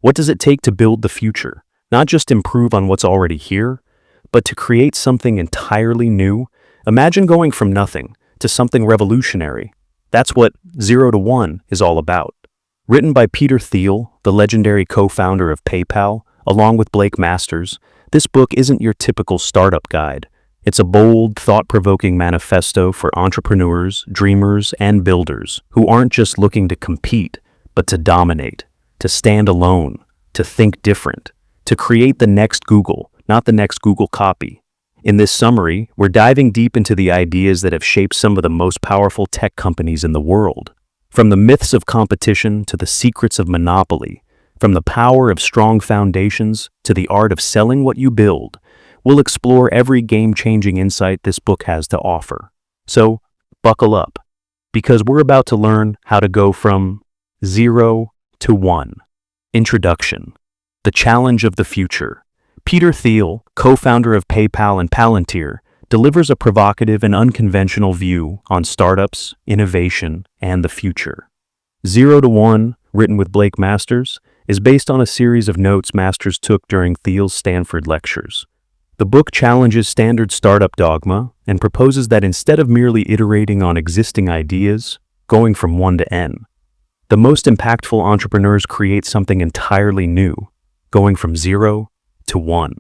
What does it take to build the future? Not just improve on what's already here, but to create something entirely new? Imagine going from nothing to something revolutionary. That's what 0 to 1 is all about. Written by Peter Thiel, the legendary co-founder of PayPal, along with Blake Masters, this book isn't your typical startup guide. It's a bold, thought-provoking manifesto for entrepreneurs, dreamers, and builders who aren't just looking to compete, but to dominate, to stand alone, to think different, to create the next Google, not the next Google copy. In this summary, we're diving deep into the ideas that have shaped some of the most powerful tech companies in the world. From the myths of competition to the secrets of monopoly, from the power of strong foundations to the art of selling what you build, we'll explore every game-changing insight this book has to offer. So, buckle up, because we're about to learn how to go from 0 to 1. Introduction. The challenge of the future. Peter Thiel, co-founder of PayPal and Palantir, delivers a provocative and unconventional view on startups, innovation, and the future. 0 to 1, written with Blake Masters, is based on a series of notes Masters took during Thiel's Stanford lectures. The book challenges standard startup dogma and proposes that instead of merely iterating on existing ideas, going from 1 to N, the most impactful entrepreneurs create something entirely new, going from 0 to 1.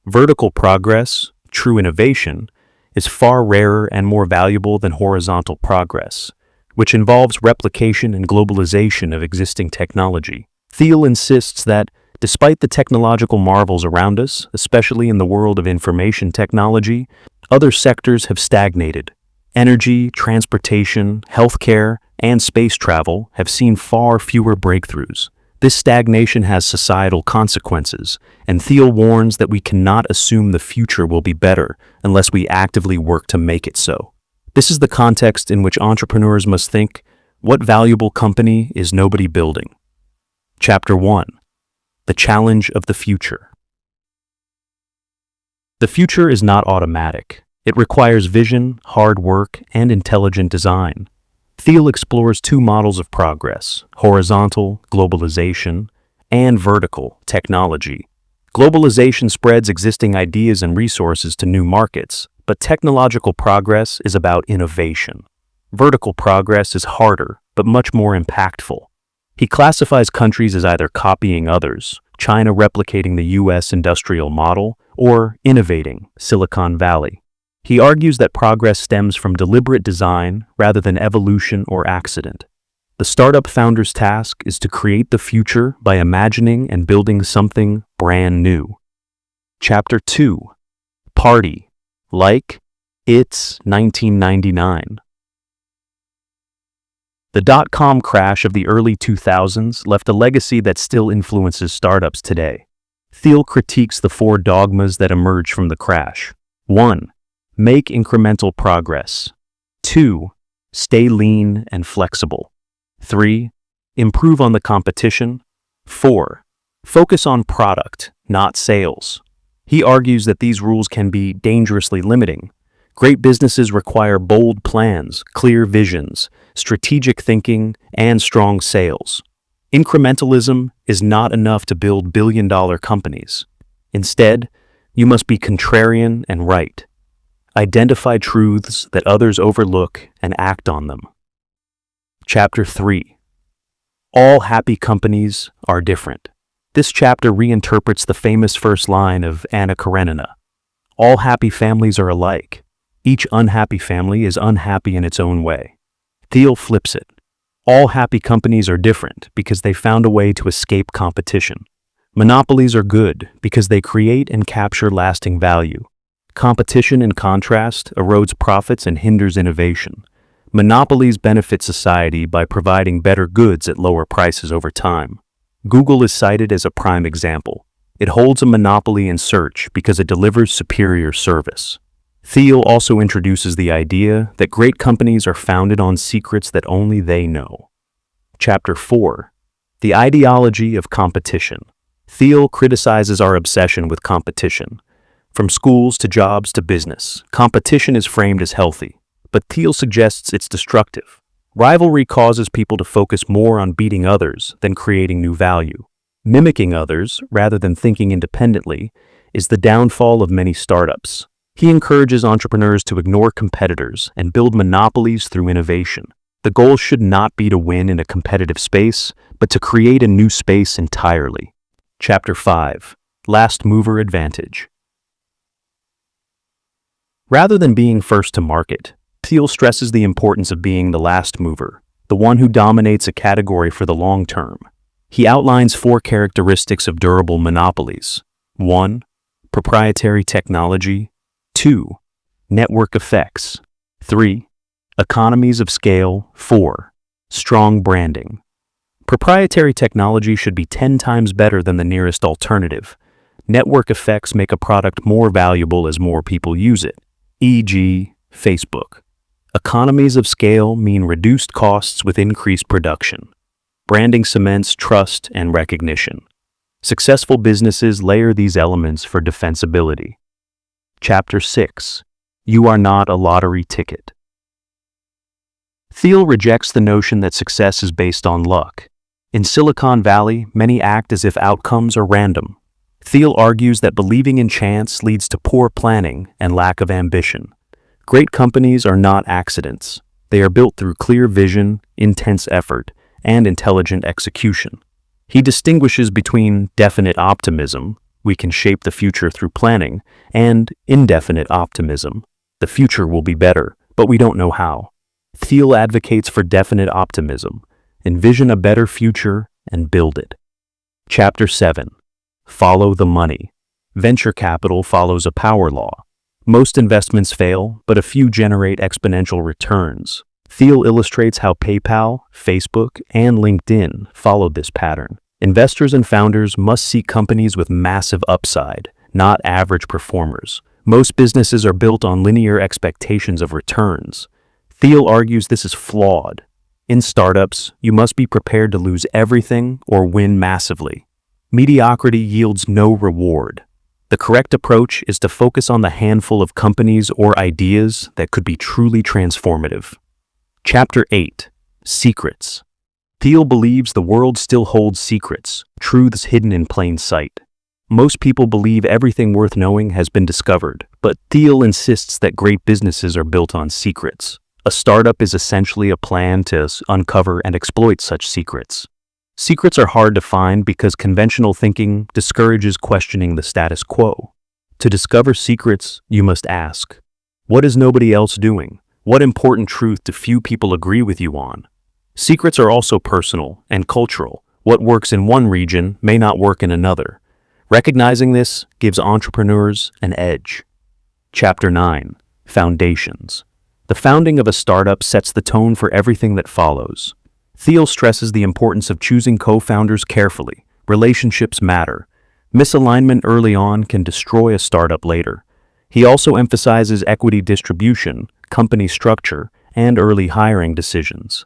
Vertical progress, true innovation, is far rarer and more valuable than horizontal progress, which involves replication and globalization of existing technology. Thiel insists that, despite the technological marvels around us, especially in the world of information technology, other sectors have stagnated. Energy, transportation, healthcare, and space travel have seen far fewer breakthroughs. This stagnation has societal consequences, and Thiel warns that we cannot assume the future will be better unless we actively work to make it so. This is the context in which entrepreneurs must think, what valuable company is nobody building? Chapter 1. The challenge of the future. The future is not automatic. It requires vision, hard work, and intelligent design. Thiel explores two models of progress: horizontal, globalization, and vertical, technology. Globalization spreads existing ideas and resources to new markets, but technological progress is about innovation. Vertical progress is harder, but much more impactful. He classifies countries as either copying others, China replicating the US industrial model, or innovating, Silicon Valley. He argues that progress stems from deliberate design rather than evolution or accident. The startup founder's task is to create the future by imagining and building something brand new. Chapter 2. Party. Like it's 1999. The dot-com crash of the early 2000s left a legacy that still influences startups today. Thiel critiques the four dogmas that emerged from the crash. 1. Make incremental progress. 2. Stay lean and flexible. 3. Improve on the competition. 4. Focus on product, not sales. He argues that these rules can be dangerously limiting. Great businesses require bold plans, clear visions, strategic thinking, and strong sales. Incrementalism is not enough to build billion-dollar companies. Instead, you must be contrarian and right. Identify truths that others overlook and act on them. Chapter 3. All happy companies are different. This chapter reinterprets the famous first line of Anna Karenina. All happy families are alike. Each unhappy family is unhappy in its own way. Thiel flips it. All happy companies are different because they found a way to escape competition. Monopolies are good because they create and capture lasting value. Competition, in contrast, erodes profits and hinders innovation. Monopolies benefit society by providing better goods at lower prices over time. Google is cited as a prime example. It holds a monopoly in search because it delivers superior service. Thiel also introduces the idea that great companies are founded on secrets that only they know. Chapter 4. The ideology of competition. Thiel criticizes our obsession with competition. From schools to jobs to business, competition is framed as healthy, but Thiel suggests it's destructive. Rivalry causes people to focus more on beating others than creating new value. Mimicking others, rather than thinking independently, is the downfall of many startups. He encourages entrepreneurs to ignore competitors and build monopolies through innovation. The goal should not be to win in a competitive space, but to create a new space entirely. Chapter 5. Last Mover Advantage. Rather than being first to market, Thiel stresses the importance of being the last mover, the one who dominates a category for the long term. He outlines 4 characteristics of durable monopolies. 1. Proprietary technology. 2. Network effects. 3. Economies of scale. 4. Strong branding. Proprietary technology should be 10 times better than the nearest alternative. Network effects make a product more valuable as more people use it, e.g., Facebook. Economies of scale mean reduced costs with increased production. Branding cements trust and recognition. Successful businesses layer these elements for defensibility. Chapter 6. You are not a lottery ticket. Thiel rejects the notion that success is based on luck. In Silicon Valley, many act as if outcomes are random. Thiel argues that believing in chance leads to poor planning and lack of ambition. Great companies are not accidents. They are built through clear vision, intense effort, and intelligent execution. He distinguishes between definite optimism, we can shape the future through planning, and indefinite optimism, the future will be better, but we don't know how. Thiel advocates for definite optimism, envision a better future and build it. Chapter 7. Follow the money. Venture capital follows a power law. Most investments fail, but a few generate exponential returns. Thiel illustrates how PayPal, Facebook, and LinkedIn followed this pattern. Investors and founders must seek companies with massive upside, not average performers. Most businesses are built on linear expectations of returns. Thiel argues this is flawed. In startups, you must be prepared to lose everything or win massively. Mediocrity yields no reward. The correct approach is to focus on the handful of companies or ideas that could be truly transformative. Chapter 8. Secrets. Thiel believes the world still holds secrets, truths hidden in plain sight. Most people believe everything worth knowing has been discovered, but Thiel insists that great businesses are built on secrets. A startup is essentially a plan to uncover and exploit such secrets. Secrets are hard to find because conventional thinking discourages questioning the status quo. To discover secrets, you must ask, what is nobody else doing? What important truth do few people agree with you on? Secrets are also personal and cultural. What works in one region may not work in another. Recognizing this gives entrepreneurs an edge. Chapter 9. Foundations. The founding of a startup sets the tone for everything that follows. Thiel stresses the importance of choosing co-founders carefully. Relationships matter. Misalignment early on can destroy a startup later. He also emphasizes equity distribution, company structure, and early hiring decisions.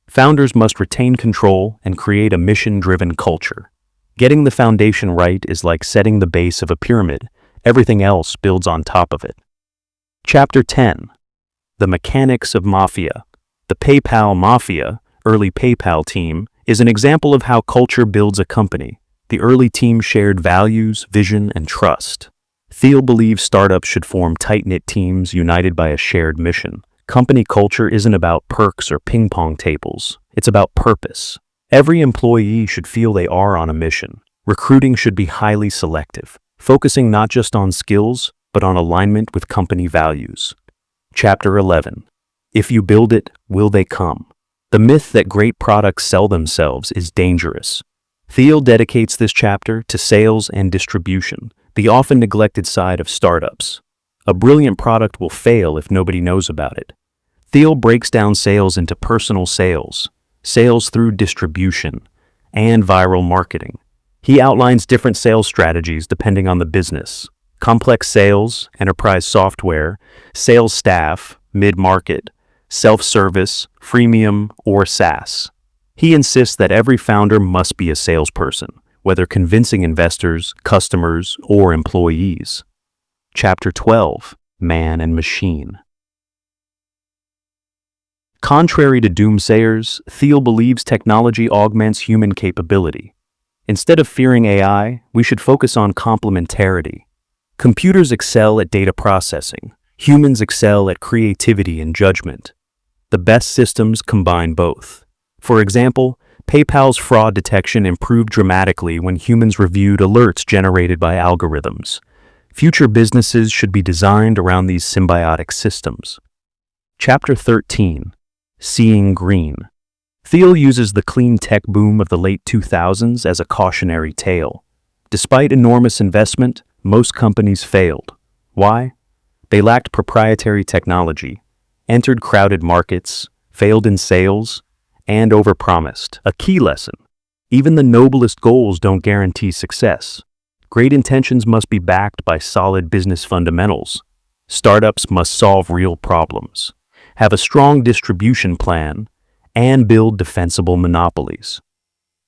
Founders must retain control and create a mission-driven culture. Getting the foundation right is like setting the base of a pyramid. Everything else builds on top of it. Chapter 10. The Mechanics of Mafia. The PayPal Mafia, early PayPal team, is an example of how culture builds a company. The early team shared values, vision, and trust. Thiel believes startups should form tight-knit teams united by a shared mission. Company culture isn't about perks or ping-pong tables. It's about purpose. Every employee should feel they are on a mission. Recruiting should be highly selective, focusing not just on skills, but on alignment with company values. Chapter 11. If you build it, will they come? The myth that great products sell themselves is dangerous. Thiel dedicates this chapter to sales and distribution, the often neglected side of startups. A brilliant product will fail if nobody knows about it. Thiel breaks down sales into personal sales, sales through distribution, and viral marketing. He outlines different sales strategies depending on the business: complex sales, enterprise software, sales staff, mid-market, self-service, freemium, or SaaS. He insists that every founder must be a salesperson, whether convincing investors, customers, or employees. Chapter 12. Man and Machine. Contrary to doomsayers, Thiel believes technology augments human capability. Instead of fearing AI, we should focus on complementarity. Computers excel at data processing. Humans excel at creativity and judgment. The best systems combine both. For example, PayPal's fraud detection improved dramatically when humans reviewed alerts generated by algorithms. Future businesses should be designed around these symbiotic systems. Chapter 13. Seeing Green. Thiel uses the clean tech boom of the late 2000s as a cautionary tale. Despite enormous investment, most companies failed. Why? They lacked proprietary technology, entered crowded markets, failed in sales, and overpromised. A key lesson: even the noblest goals don't guarantee success. Great intentions must be backed by solid business fundamentals. Startups must solve real problems, have a strong distribution plan, and build defensible monopolies.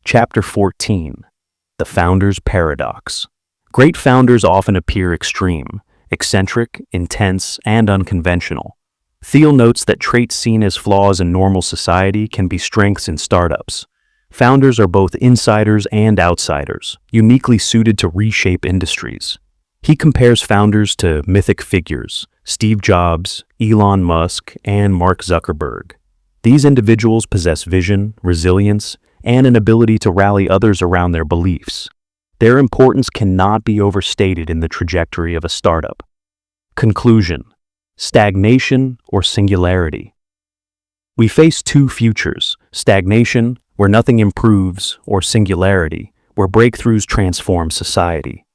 Chapter 14. The Founder's Paradox. Great founders often appear extreme, eccentric, intense, and unconventional. Thiel notes that traits seen as flaws in normal society can be strengths in startups. Founders are both insiders and outsiders, uniquely suited to reshape industries. He compares founders to mythic figures: Steve Jobs, Elon Musk, and Mark Zuckerberg. These individuals possess vision, resilience, and an ability to rally others around their beliefs. Their importance cannot be overstated in the trajectory of a startup. Conclusion: stagnation or singularity. We face two futures: stagnation, where nothing improves, or singularity, where breakthroughs transform society.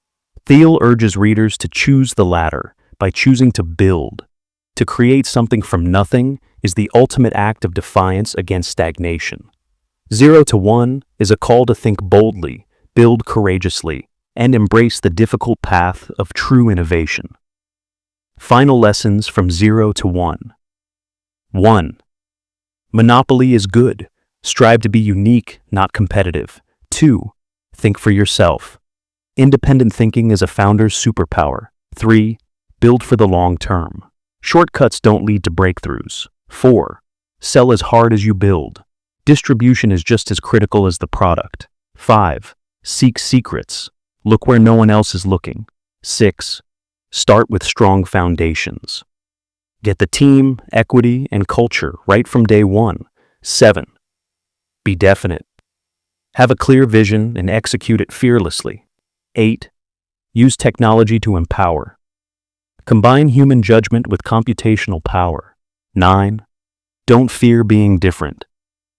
Thiel urges readers to choose the latter by choosing to build. To create something from nothing is the ultimate act of defiance against stagnation. 0 to 1 is a call to think boldly, build courageously, and embrace the difficult path of true innovation. Final lessons from 0 to 1. 1. Monopoly is good. Strive to be unique, not competitive. 2. Think for yourself. Independent thinking is a founder's superpower. 3. Build for the long term. Shortcuts don't lead to breakthroughs. 4. Sell as hard as you build. Distribution is just as critical as the product. 5. Seek secrets. Look where no one else is looking. 6. Start with strong foundations. Get the team, equity, and culture right from day one. 7. Be definite. Have a clear vision and execute it fearlessly. 8. Use technology to empower. Combine human judgment with computational power. 9. Don't fear being different.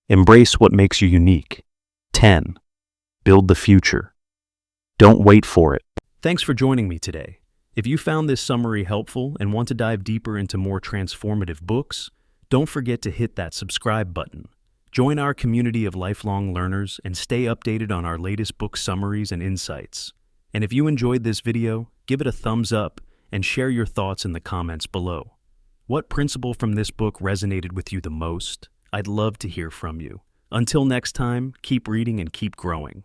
Embrace what makes you unique. 10. Build the future. Don't wait for it. Thanks for joining me today. If you found this summary helpful and want to dive deeper into more transformative books, don't forget to hit that subscribe button. Join our community of lifelong learners and stay updated on our latest book summaries and insights. And if you enjoyed this video, give it a thumbs up and share your thoughts in the comments below. What principle from this book resonated with you the most? I'd love to hear from you. Until next time, keep reading and keep growing.